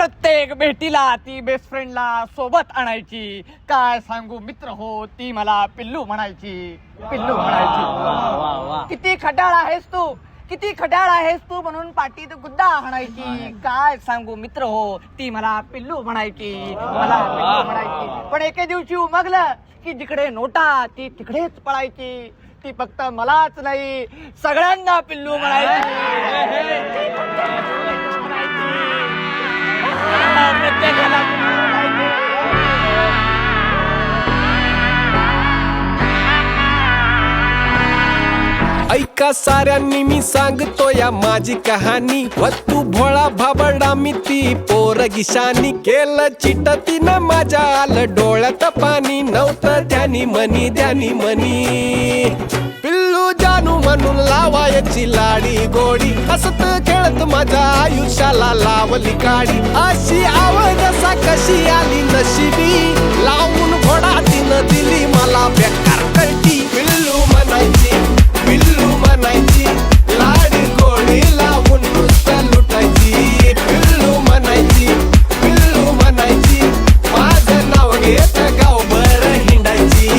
प्रत्येक भेटीला ती बेस्ट फ्रेंडला सोबत आणायची. काय सांगू मित्र हो, ती मला पिल्लू म्हणायची, पिल्लू म्हणायची. किती खड्याळ आहेस तू, किती खड्याळ आहेस तू म्हणून पाठीत गुद्दा हाणायची. काय सांगू मित्र हो, ती मला पिल्लू म्हणायची, मला पिल्लू म्हणायची. पण एके दिवशी उमगलं की जिकडे नोटा ती तिकडेच पळायची. ती फक्त मलाच नाही सगळ्यांना पिल्लू म्हणायची. प्रत्येकाला ऐका साऱ्यांनी मी सांगतो या माझी कहाणी. व तू भोळा भाबडा मी ती पोरगिशानी. केलं चिट तिनं माझ्या आलं डोळ्यात पाणी. नव्हतं ध्यानी मनी ध्यानी मनी. पिल्लू जानू म्हणून लावायची लाडी गोडी. हसत खेळत माझ्या आयुष्याला लावली काडी. अशी आवड असा कशी आली नशिबी. लावून घोडा तिनं दिली मला बेकार कळती. पिल्लू म्हणायची, पिल्लू म्हणायची, लाडी गोडी लावून नुसतं लुटायची. पिल्लू म्हणायची, पिल्लू म्हणायची, माझं नाव घेत गावभर हिंडायची.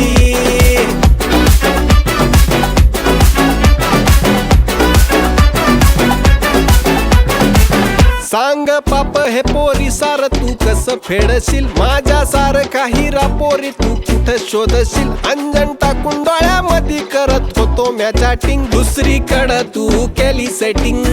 सांग पाप हे पोरी सार तू कसं फेडशील. माझ्या सारखा हिरा पोरी तू कुठं शोधशील. अंजन टाकून डोळ्यामध्ये करत होतो म्या चॅटिंग. दुसरीकडं तू केली सेटिंग.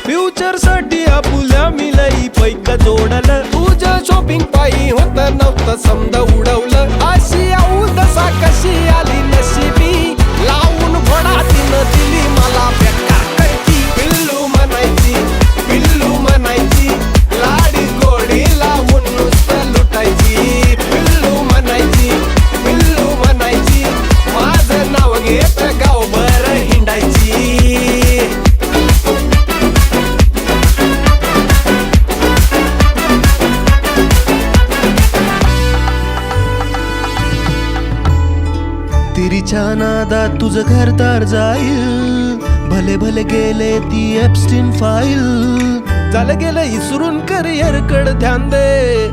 फ्युचर साठी आपुल्या मी लई पैक जोडलं. तुझं शॉपिंग पायी होत नव्हतं समजा उडवलं. अशी औदसा कशी आली नशिबी. लावून घोडा तिनं दिली मला बेकार कळती. पिल्लू म्हणायची, पिल्लू म्हणायची, लाडी गोडी लावून नुसतं लुटायची. पिल्लू म्हणायची, पिल्लू म्हणायची, माझं नाव घेत गावभर हिंडायची. तिरीच्या नादात तुझं घरदार जाईल. भले भले गेले ती एप्स्टीन फाईल. झालं गेलं इसरून करिअर कड ध्यान दे.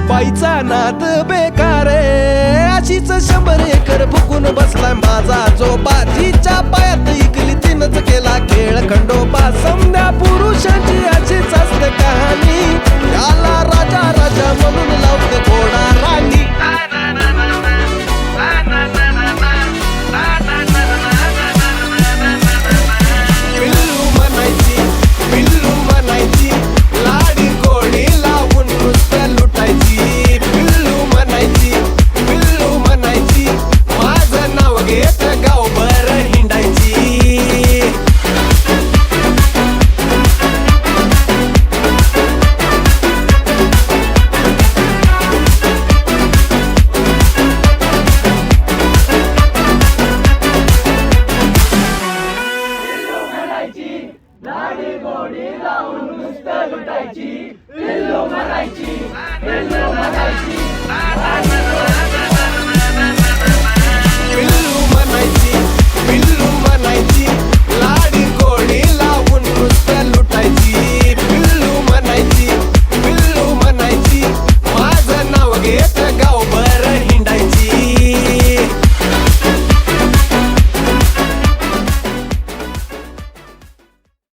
बाईचा नाद बेकार आहे. अशीच 100 एकर फुकून बसलाय माझा जो. बाजीच्या पायात इकली तिनंच केला खेळ खंडोबा. समध्या पुरुषाची अशीच असते कहाणी. त्याला राजा राजा म्हणून लावते घोडा राणी. पिल्लू म्हणायची, पिल्लू म्हणायची, लाडी गोडी लावून नुसतं लुटायची. पिल्लू म्हणायची, पिल्लू म्हणायची, माझं नाव घेत गावभर हिंडायची. लाडी गोडी लावून नुसतं लुटायची. पिल्लू म्हणायची, पिल्लू म्हणायची.